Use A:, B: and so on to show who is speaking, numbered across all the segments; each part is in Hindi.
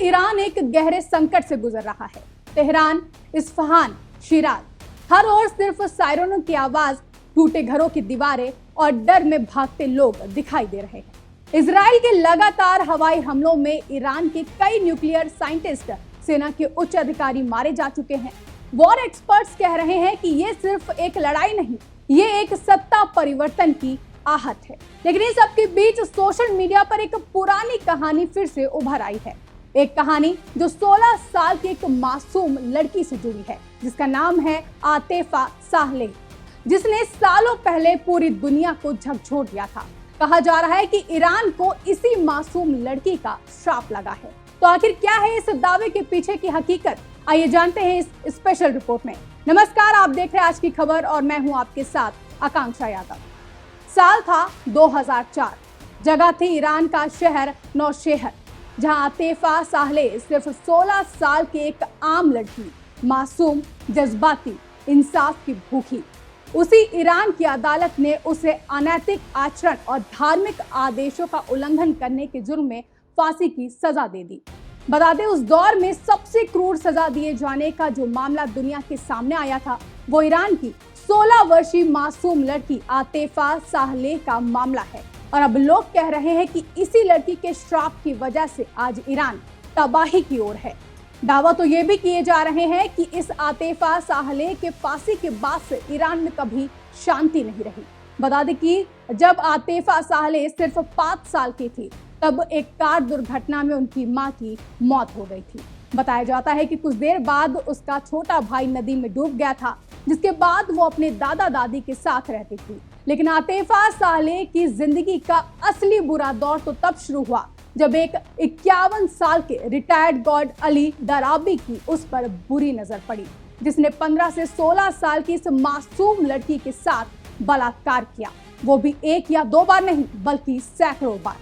A: ईरान एक गहरे संकट से गुजर रहा है। तेहरान, इस्फहान, शिराज, हर ओर सिर्फ सायरनों की आवाज, टूटे घरों की दीवारें और डर में भागते लोग दिखाई दे रहे हैं। इजराइल के लगातार हवाई हमलों में ईरान के कई न्यूक्लियर साइंटिस्ट, सेना के उच्च अधिकारी मारे जा चुके हैं। वॉर एक्सपर्ट्स कह रहे हैं कि ये सिर्फ एक लड़ाई नहीं, ये एक सत्ता परिवर्तन की आहट है। लेकिन इस सब के बीच सोशल मीडिया पर एक पुरानी कहानी फिर से उभर आई है। एक कहानी जो 16 साल की एक मासूम लड़की से जुड़ी है, जिसका नाम है आतिफा सालेह, जिसने सालों पहले पूरी दुनिया को झकझोर दिया था। कहा जा रहा है कि ईरान को इसी मासूम लड़की का श्राप लगा है। तो आखिर क्या है इस दावे के पीछे की हकीकत, आइए जानते हैं इस स्पेशल रिपोर्ट में। नमस्कार, आप देख रहे हैं आज की खबर और मैं हूं आपके साथ आकांक्षा यादव। साल था 2004, जगह थी ईरान का शहर नौशेहर, जहां आतिफा सालेह सिर्फ 16 साल की एक आम लड़की, मासूम, जज्बाती, इंसाफ की भूखी। उसी ईरान की अदालत ने उसे अनैतिक आचरण और धार्मिक आदेशों का उल्लंघन करने के जुर्म में फांसी की सजा दे दी। बता दें, उस दौर में सबसे क्रूर सजा दिए जाने का जो मामला दुनिया के सामने आया था, वो ईरान की 16 वर्षीय मासूम लड़की आतिफा सालेह का मामला है। और अब लोग कह रहे हैं कि इसी लड़की के श्राप की वजह से आज ईरान तबाही की ओर है। दावा तो ये भी किए जा रहे हैं कि इस आतिफा सालेह के फांसी के बाद से ईरान में कभी शांति नहीं रही। बता दें कि जब आतिफा सालेह सिर्फ 5 साल की थी, तब एक कार दुर्घटना में उनकी मां की मौत हो गई थी। बताया जाता है कि कुछ देर बाद उसका छोटा भाई नदी में डूब गया था, जिसके बाद वो अपने दादा दादी के साथ रहती थी। लेकिन आतिफा सालेह की जिंदगी का असली बुरा दौर तो तब शुरू हुआ जब एक 51 साल के रिटायर्ड गार्ड अली दराबी की उस पर बुरी नजर पड़ी, जिसने 15 से 16 साल की इस मासूम लड़की के साथ बलात्कार किया। वो भी एक या दो बार नहीं, बल्कि सैकड़ों बार।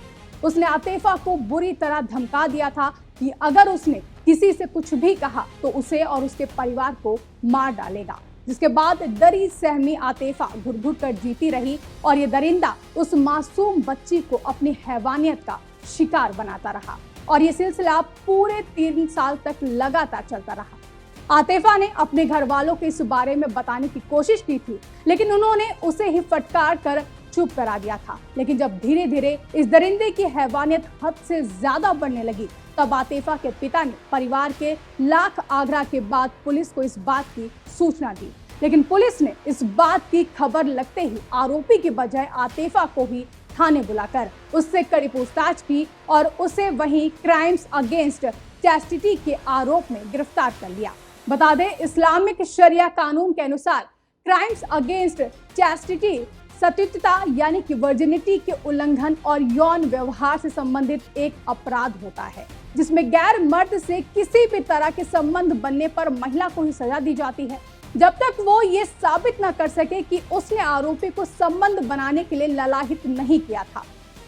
A: उसने आतिफा को बुरी तरह धमका दिया था कि अगर उसने किसी से कुछ भी कहा तो उसे और उसके परिवार को मार डालेगा। जिसके बाद डरी सहमी आतिफा घुट-घुट कर जीती रही और ये दरिंदा उस मासूम बच्ची को अपनी हैवानियत का शिकार बनाता रहा। और ये सिलसिला पूरे 3 साल तक लगातार चलता रहा। आतिफा ने अपने घर वालों को इस बारे में बताने की कोशिश की थी, लेकिन उन्होंने उसे ही फटकार कर चुप करा दिया था। लेकिन जब धीरे धीरे इस दरिंदे की हैवानियत हद से ज्यादा बढ़ने लगी, तब आतिफा के पिता ने परिवार के लाख आग्रह के बाद पुलिस को इस बात की सूचना दी। लेकिन पुलिस ने इस बात की खबर लगते ही आरोपी के बजाय आतिफा को ही थाने बुलाकर उससे कड़ी पूछताछ की और उसे वहीं क्राइम्स अगेंस्ट चैस्टिटी के आरोप में गिरफ्तार कर लिया। बता दें, इस्लामिक शरिया कानून के अनुसार क्राइम्स अगेंस्ट चैस्टिटी सतीर्थता यानी कि वर्जिनिटी के उल्लंघन और यौन व्यवहार से संबंधित एक अपराध होता है, जिसमें गैर मर्द से किसी भी तरह के संबंध बनने पर महिला को ही सजा दी जाती है, जब तक वो ये साबित न कर सके कि उसने आरोपी को संबंध बनाने के लिए ललाहित नहीं किया था।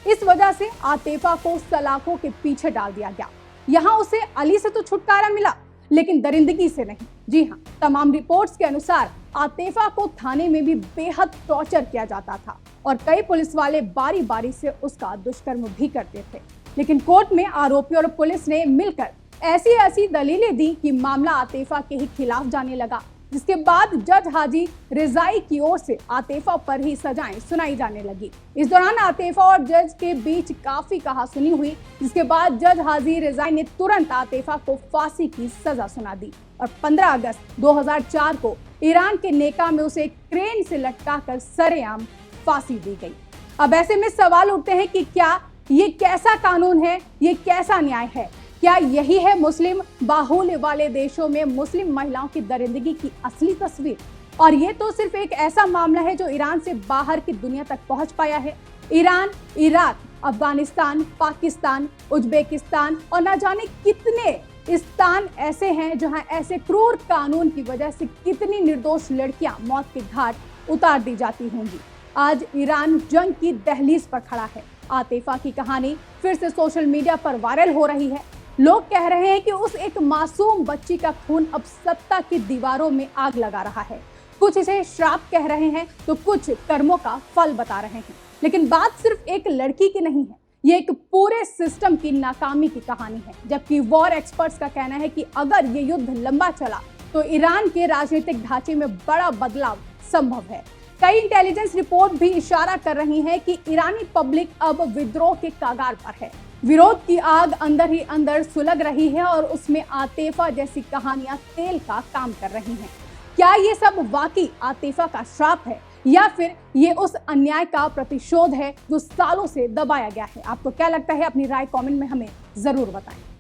A: इस वजह से आतिफा को सलाखों के पीछे डाल दिया गया। यहाँ उसे अली से तो छुटकारा मिला, लेकिन दरिंदगी से नहीं। जी हाँ, तमाम रिपोर्ट्स के अनुसार आतिफा को थाने में भी बेहद टॉर्चर किया जाता था और कई पुलिस वाले बारी बारी से उसका दुष्कर्म भी करते थे। लेकिन कोर्ट में आरोपी और पुलिस ने मिलकर ऐसी दलीलें दी कि मामला आतिफा के ही खिलाफ जाने लगा, जिसके बाद जज हाजी रिजाई की ओर से आतिफा पर ही सजाएं सुनाई जाने लगी। इस दौरान आतिफा और जज के बीच काफी कहासुनी हुई, जिसके बाद जज हाजी रिजाई ने तुरंत आतिफा को फांसी की सजा सुना दी और 15 अगस्त 2004 को ईरान के नेका में उसे क्रेन से लटकाकर सरेआम फांसी दी गई। अब ऐसे में सवाल उठते हैं कि क्या ये कैसा कानून है, ये कैसा न्याय है? क्या यही है मुस्लिम बाहुल्य वाले देशों में मुस्लिम महिलाओं की दरिंदगी की असली तस्वीर? और ये तो सिर्फ एक ऐसा मामला है जो ईरान से बाहर की दुनिया तक पहुंच पाया है। Iran, Iraq, Afghanistan, Pakistan, Uzbekistan और न जाने कितने स्थान ऐसे हैं जहां ऐसे क्रूर कानून की वजह से कितनी निर्दोष लड़कियां मौत के घाट उतार दी जाती होंगी। आज ईरान जंग की दहलीज पर खड़ा है। आतिफा की कहानी फिर से सोशल मीडिया पर वायरल हो रही है। लोग कह रहे हैं कि उस एक मासूम बच्ची का खून अब सत्ता की दीवारों में आग लगा रहा है। कुछ इसे श्राप कह रहे हैं तो कुछ कर्मों का फल बता रहे हैं। लेकिन बात सिर्फ एक लड़की की नहीं है, ये एक पूरे सिस्टम की नाकामी की कहानी है, जबकि वॉर एक्सपर्ट्स का कहना है कि अगर ये युद्ध लंबा चला तो ईरान के राजनीतिक ढांचे में बड़ा बदलाव संभव है। कई इंटेलिजेंस रिपोर्ट भी इशारा कर रही हैं कि ईरानी पब्लिक अब विद्रोह के कगार पर है। विरोध की आग अंदर ही अंदर सुलग रही है और उसमें आतिफा जैसी कहानियां तेल का काम कर रही हैं। क्या ये सब वाकई आतिफा का श्राप है या फिर ये उस अन्याय का प्रतिशोध है जो सालों से दबाया गया है? आपको क्या लगता है? अपनी राय कमेंट में हमें जरूर बताएं।